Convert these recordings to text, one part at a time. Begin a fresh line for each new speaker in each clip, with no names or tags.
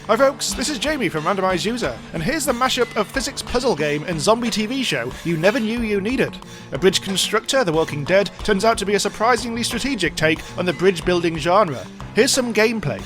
Hi folks, this is Jamie from Randomise User, and here's the mashup of physics puzzle game and zombie TV show you never knew you needed. A Bridge Constructor The Walking Dead turns out to be a surprisingly strategic take on the bridge building genre. Here's some gameplay.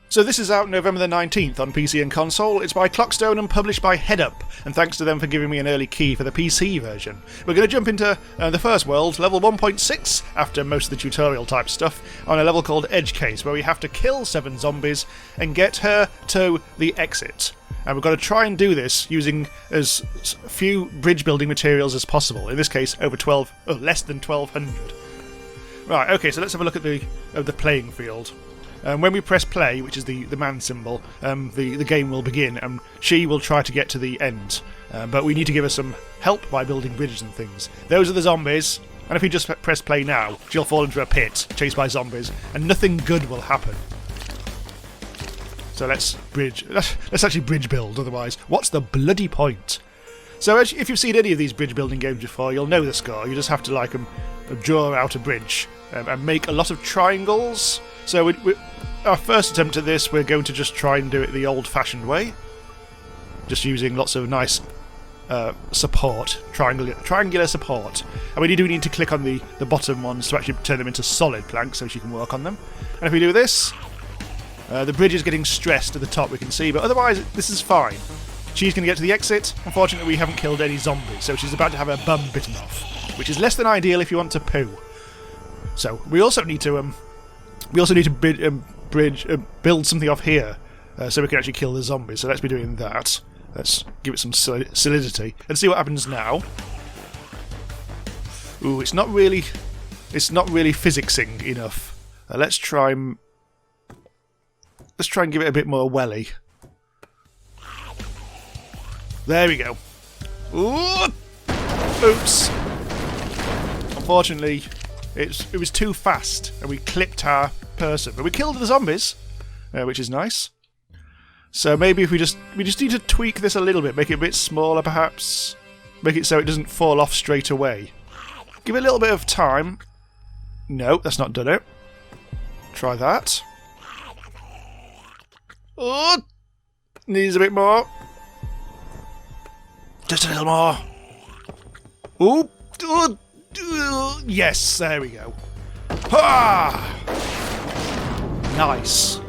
So this is out November the 19th on PC and console. It's by ClockStone and published by Headup, and thanks to them for giving me an early key for the PC version. We're going to jump into the first world, level 1.6, after most of the tutorial type stuff, on a level called Edge Case, where we have to kill 7 zombies and get her to the exit. And we've got to try and do this using as few bridge building materials as possible, in this case less than 1200. Right, okay, so let's have a look at the playing field. When we press play, which is the man symbol, the game will begin, and she will try to get to the end. But we need to give her some help by building bridges and things. Those are the zombies, and if we just press play now, she'll fall into a pit, chased by zombies, and nothing good will happen. So let's actually bridge build, otherwise, what's the bloody point? So if you've seen any of these bridge building games before, you'll know the score. You just have to draw out a bridge and make a lot of triangles. So our first attempt at this, we're going to just try and do it the old-fashioned way, just using lots of nice support, triangular support. And we do need to click on the bottom ones to actually turn them into solid planks so she can work on them. And if we do this, the bridge is getting stressed at the top, we can see, but otherwise this is fine. She's going to get to the exit. Unfortunately, we haven't killed any zombies, so she's about to have her bum bitten off, which is less than ideal if you want to poo. So we also need to build something off here so we can actually kill the zombies. So let's be doing that. Let's give it some solidity and see what happens now. Ooh, it's not really physicsing enough. Let's try and give it a bit more welly. There we go. Ooh! Oops. Unfortunately, it was too fast, and we clipped our person. But we killed the zombies, which is nice. So maybe if we just need to tweak this a little bit, make it a bit smaller, perhaps. Make it so it doesn't fall off straight away. Give it a little bit of time. No, that's not done it. Try that. Oh, needs a bit more. Just a little more. Ooh. Yes, there we go. Ha! Nice.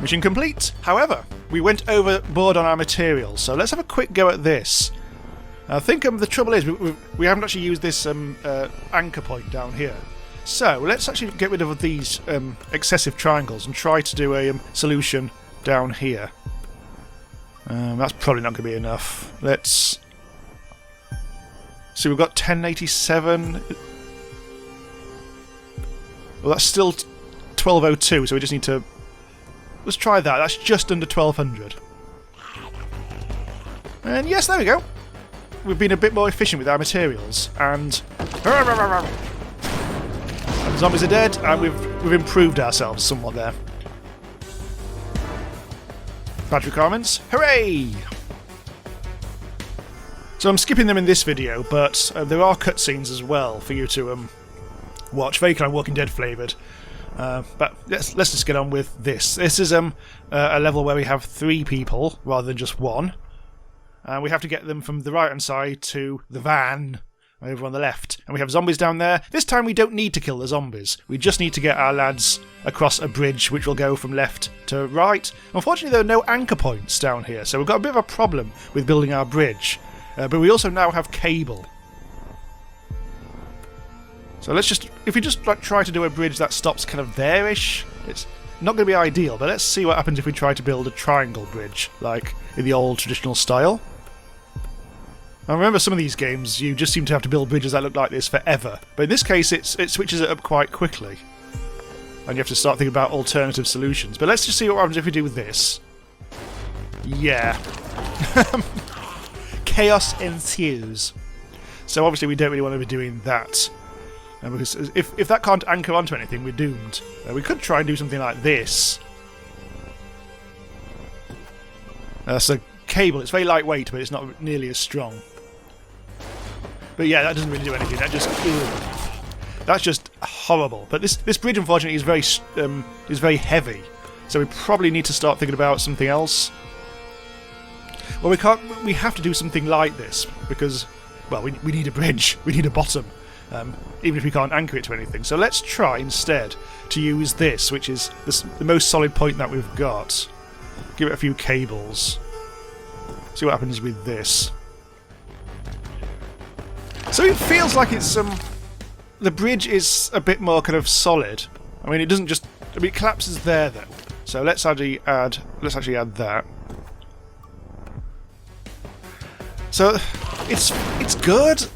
Mission complete. However, we went overboard on our materials, so let's have a quick go at this. I think the trouble is we haven't actually used this anchor point down here. So let's actually get rid of these excessive triangles and try to do a solution down here. That's probably not going to be enough. Let's see, we've got 1087. Well, that's still 1202, so we just need to... Let's try that. That's just under 1200. And yes, there we go. We've been a bit more efficient with our materials, and... The zombies are dead, and we've improved ourselves somewhat there. Badge requirements. Hooray! So I'm skipping them in this video, but there are cutscenes as well for you to watch. Very kind of Walking Dead flavoured. But let's just get on with this. This is a level where we have 3 people rather than just 1. And we have to get them from the right hand side to the van over on the left. And we have zombies down there. This time we don't need to kill the zombies. We just need to get our lads across a bridge which will go from left to right. Unfortunately, there are no anchor points down here, so we've got a bit of a problem with building our bridge. But we also now have cable. So let's just... If we just try to do a bridge that stops kind of there-ish, it's not going to be ideal, but let's see what happens if we try to build a triangle bridge, like in the old traditional style. I remember some of these games, you just seem to have to build bridges that look like this forever. But in this case, it switches it up quite quickly. And you have to start thinking about alternative solutions. But let's just see what happens if we do this. Yeah. Chaos ensues. So obviously we don't really want to be doing that. Because if that can't anchor onto anything, we're doomed. We could try and do something like this. So cable, it's very lightweight, but it's not nearly as strong. But yeah, that doesn't really do anything. That just... That's just horrible. But this bridge, unfortunately, is very heavy. So we probably need to start thinking about something else. Well, we have to do something like this because, well, we need a bridge. We need a bottom, even if we can't anchor it to anything. So let's try instead to use this, which is the most solid point that we've got. Give it a few cables. See what happens with this. So it feels like it's the bridge is a bit more kind of solid. I mean, it doesn't just. I mean, it collapses there though. So let's actually add that. So it's good,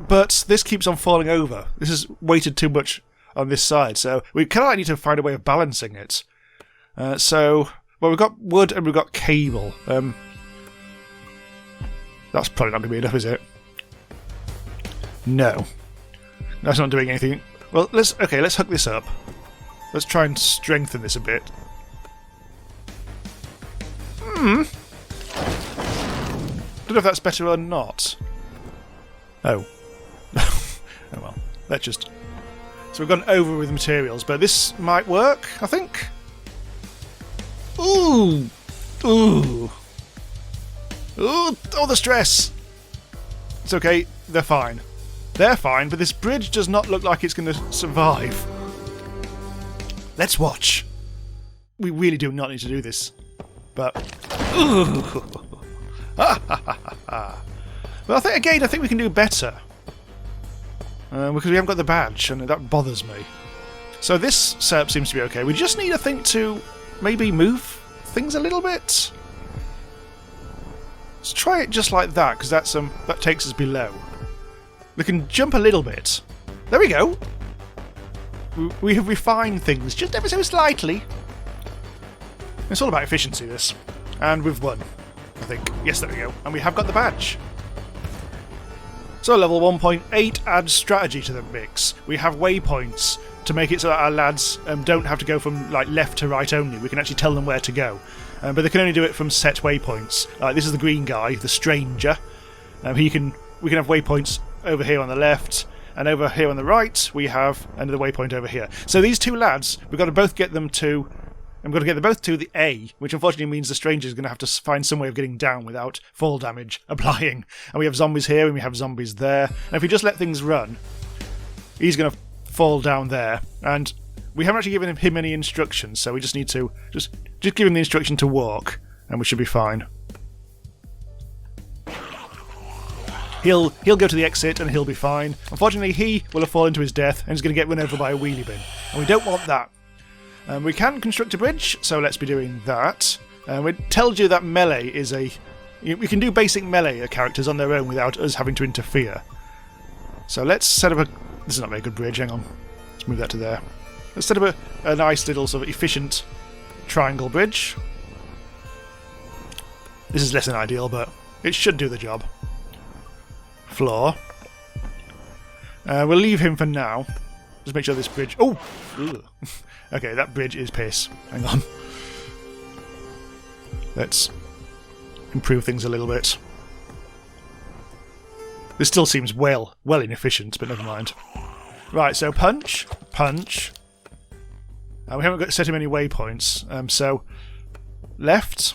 but this keeps on falling over. This has weighted too much on this side, so we kind of need to find a way of balancing it. Well, we've got wood and we've got cable. That's probably not going to be enough, is it? No, that's not doing anything. Well, let's hook this up. Let's try and strengthen this a bit. Don't know if that's better or not. Oh. Oh well. Let's just... So we've gone over with materials, but this might work, I think. Ooh! Ooh! Ooh! Oh, the stress! It's okay, they're fine. They're fine, but this bridge does not look like it's going to survive. Let's watch. We really do not need to do this. But... Ooh! Well, I think we can do better. Because we haven't got the badge, and that bothers me. So this setup seems to be okay. We just need, I think, to maybe move things a little bit. Let's try it just like that, because that takes us below. We can jump a little bit. There we go. We have refined things just ever so slightly. It's all about efficiency, this. And we've won, I think. Yes, there we go. And we have got the badge. So level 1.8 adds strategy to the mix. We have waypoints to make it so that our lads don't have to go from like left to right only. We can actually tell them where to go. But they can only do it from set waypoints. This is the green guy, the stranger. We can have waypoints over here on the left, and over here on the right we have another waypoint over here. So these two lads, we've got to both get them to... I'm going to get them both to the A, which unfortunately means the stranger is going to have to find some way of getting down without fall damage applying. And we have zombies here and we have zombies there. And if we just let things run, he's going to fall down there. And we haven't actually given him any instructions, so we just need to just give him the instruction to walk, and we should be fine. He'll go to the exit and he'll be fine. Unfortunately, he will have fallen to his death and is going to get run over by a wheelie bin. And we don't want that. We can construct a bridge, so let's be doing that. It tells you that melee is we can do basic melee characters on their own without us having to interfere. So let's set up a... This is not a very good bridge, hang on. Let's move that to there. Let's set up a nice little sort of efficient triangle bridge. This is less than ideal, but it should do the job. Floor. We'll leave him for now. Just make sure this bridge... Oh! Okay, that bridge is piss. Hang on. Let's improve things a little bit. This still seems well inefficient, but never mind. Right, so punch. We haven't got set him any waypoints, so left.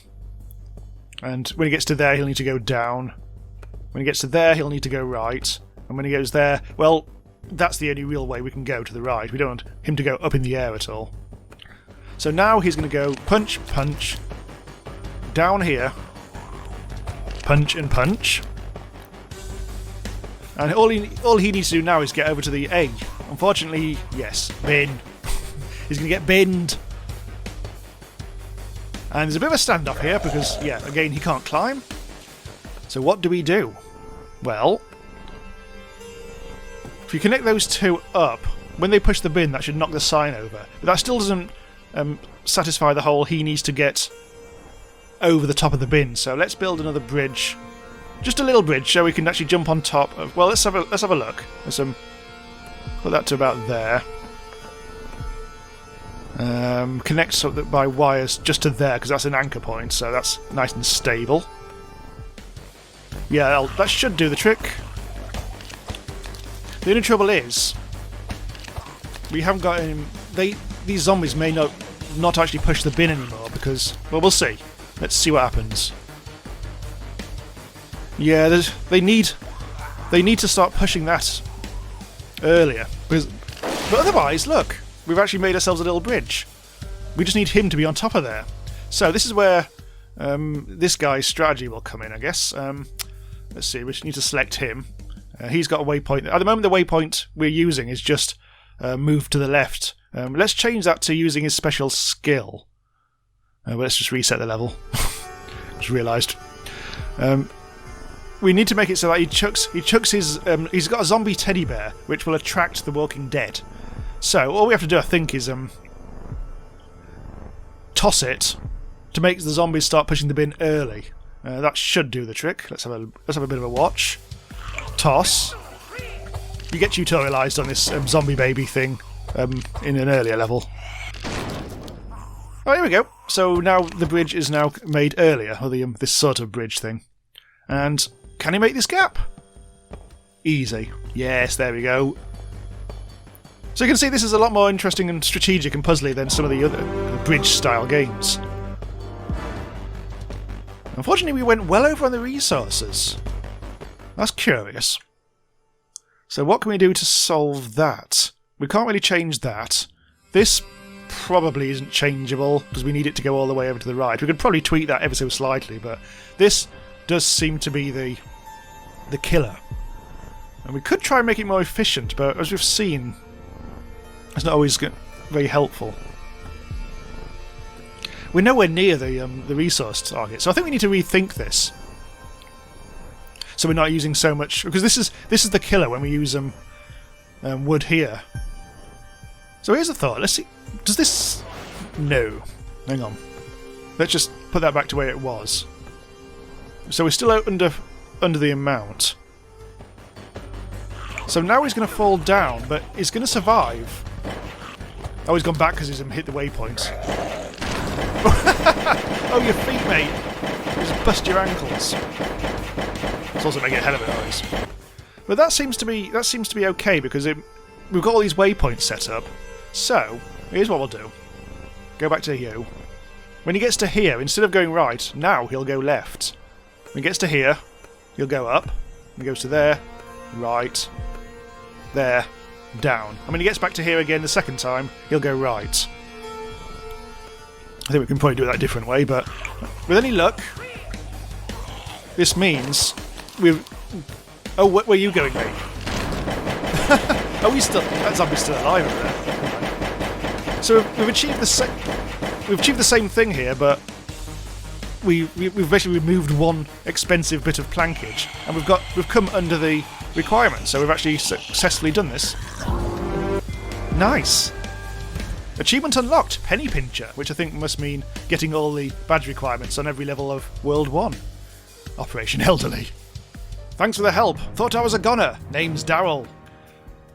And when he gets to there, he'll need to go down. When he gets to there, he'll need to go right. And when he goes there, well... That's the only real way we can go to the right. We don't want him to go up in the air at all. So now he's going to go punch, down here, punch and punch. And all he needs to do now is get over to the A. Unfortunately, yes, bin. He's going to get binned. And there's a bit of a standoff here because, yeah, again, he can't climb. So what do we do? Well... If you connect those two up, when they push the bin, that should knock the sign over. But that still doesn't satisfy the whole he needs to get over the top of the bin. So let's build another bridge. Just a little bridge so we can actually jump on top of... Well, let's have a look. Let's put that to about there. Connect so that by wires just to there, because that's an anchor point, so that's nice and stable. Yeah, that should do the trick. The only trouble is, We haven't got any... These zombies may not actually push the bin anymore because... Well, we'll see. Let's see what happens. Yeah, they need to start pushing that earlier. But otherwise, look, we've actually made ourselves a little bridge. We just need him to be on top of there. So this is where this guy's strategy will come in, I guess. Let's see, we just need to select him. He's got a waypoint. At the moment, the waypoint we're using is just move to the left. Let's change that to using his special skill. Let's just reset the level. Just realised. We need to make it so that he chucks his... he's got a zombie teddy bear, which will attract the Walking Dead. So, all we have to do, I think, is toss it to make the zombies start pushing the bin early. That should do the trick. Let's have a bit of a watch. Toss. You get tutorialised on this zombie baby thing in an earlier level. Oh, here we go. So now the bridge is now made earlier, or this sort of bridge thing. And can he make this gap? Easy. Yes, there we go. So you can see this is a lot more interesting and strategic and puzzly than some of the other bridge-style games. Unfortunately, we went well over on the resources. That's curious. So what can we do to solve that? We can't really change that. This probably isn't changeable because we need it to go all the way over to the right. We could probably tweak that ever so slightly, but this does seem to be the killer. And we could try and make it more efficient, but as we've seen, it's not always very helpful. We're nowhere near the resource target, so I think we need to rethink this. So we're not using so much, because this is the killer when we use wood here. So here's a thought. Let's see. Does this? No. Hang on. Let's just put that back to where it was. So we're still under the amount. So now he's going to fall down, but he's going to survive. Oh, he's gone back because he's hit the waypoint. Oh, your feet, mate! Just bust your ankles. It's also making a hell of a noise. But that seems to be okay because we've got all these waypoints set up. So here's what we'll do. Go back to you. When he gets to here, instead of going right, now he'll go left. When he gets to here, he'll go up. When he goes to there, right, there, down. And when he gets back to here again the second time, he'll go right. I think we can probably do it that different way, but with any luck, this means we've... Oh, where are you going, mate? Oh, that zombie's still alive over there. So we've achieved the same thing here, but we've basically removed one expensive bit of plankage, and we've come under the requirement. So we've actually successfully done this. Nice. Achievement unlocked, Penny Pincher, which I think must mean getting all the badge requirements on every level of World 1. Operation Elderly. Thanks for the help. Thought I was a goner. Name's Daryl.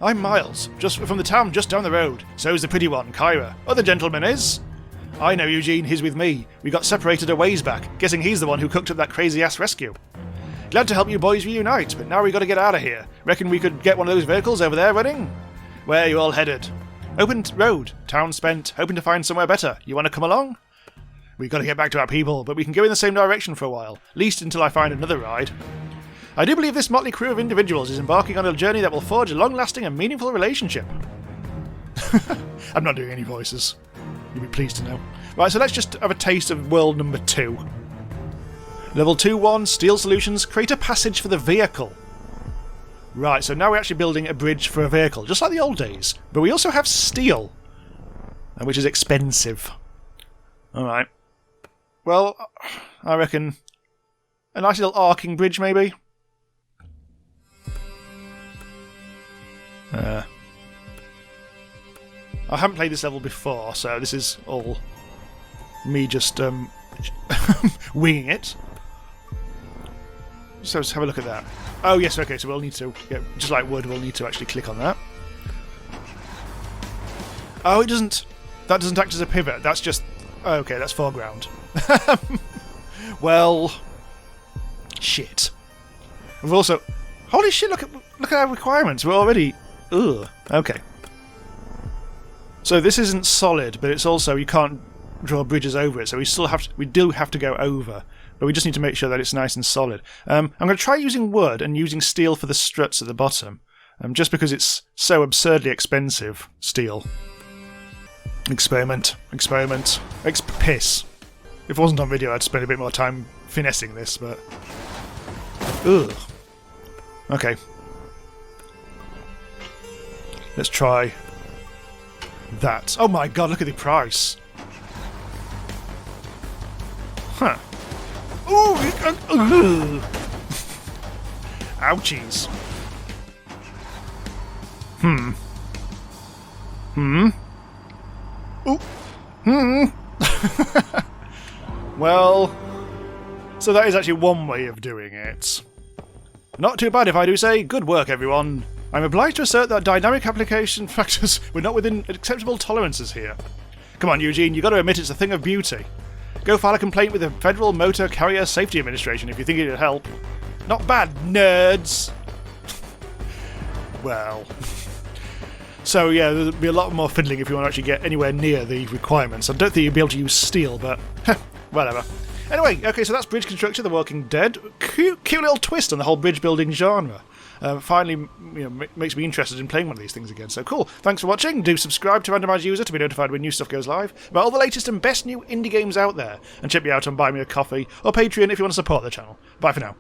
I'm Miles, just from the town just down the road. So's the pretty one, Kyra. Other gentleman is... I know Eugene, he's with me. We got separated a ways back. Guessing he's the one who cooked up that crazy-ass rescue. Glad to help you boys reunite, but now we gotta get out of here. Reckon we could get one of those vehicles over there running? Where are you all headed? Open road. Town spent. Hoping to find somewhere better. You want to come along? We gotta get back to our people, but we can go in the same direction for a while. Least until I find another ride. I do believe this motley crew of individuals is embarking on a journey that will forge a long-lasting and meaningful relationship. I'm not doing any voices. You'll be pleased to know. Right, so let's just have a taste of world number 2. Level 2-1, Steel Solutions, create a passage for the vehicle. Right, so now we're actually building a bridge for a vehicle, just like the old days. But we also have steel, which is expensive. Alright. Well, I reckon a nice little arcing bridge, maybe? I haven't played this level before, so this is all me just winging it. So let's have a look at that. Oh yes, okay, so we'll need to, yeah, just like wood, we'll need to actually click on that. Oh, it doesn't, that doesn't act as a pivot, that's just, okay, that's foreground. Well, shit. We've also, holy shit, look at our requirements, we're already, ugh, okay. So this isn't solid, but it's also, you can't draw bridges over it, so we do have to go over. But we just need to make sure that it's nice and solid. I'm going to try using wood and using steel for the struts at the bottom. Just because it's so absurdly expensive, steel. Experiment. Piss. If it wasn't on video, I'd spend a bit more time finessing this, but... Ugh. Okay. Let's try that. Oh my god, look at the price. Huh. Ooh! Ouchies. Ooh. Well, so that is actually one way of doing it. Not too bad if I do say, good work everyone. I'm obliged to assert that dynamic application factors were not within acceptable tolerances here. Come on Eugene, you got to admit it's a thing of beauty. Go file a complaint with the Federal Motor Carrier Safety Administration if you think it'd help. Not bad, nerds! Well... So yeah, there'll be a lot more fiddling if you want to actually get anywhere near the requirements. I don't think you'll be able to use steel, but whatever. Anyway, okay, so that's Bridge Constructor The Walking Dead. Cute little twist on the whole bridge building genre. Finally, makes me interested in playing one of these things again. So cool. Thanks for watching. Do subscribe to Randomise User to be notified when new stuff goes live about all the latest and best new indie games out there. And check me out on Buy Me a Coffee or Patreon if you want to support the channel. Bye for now.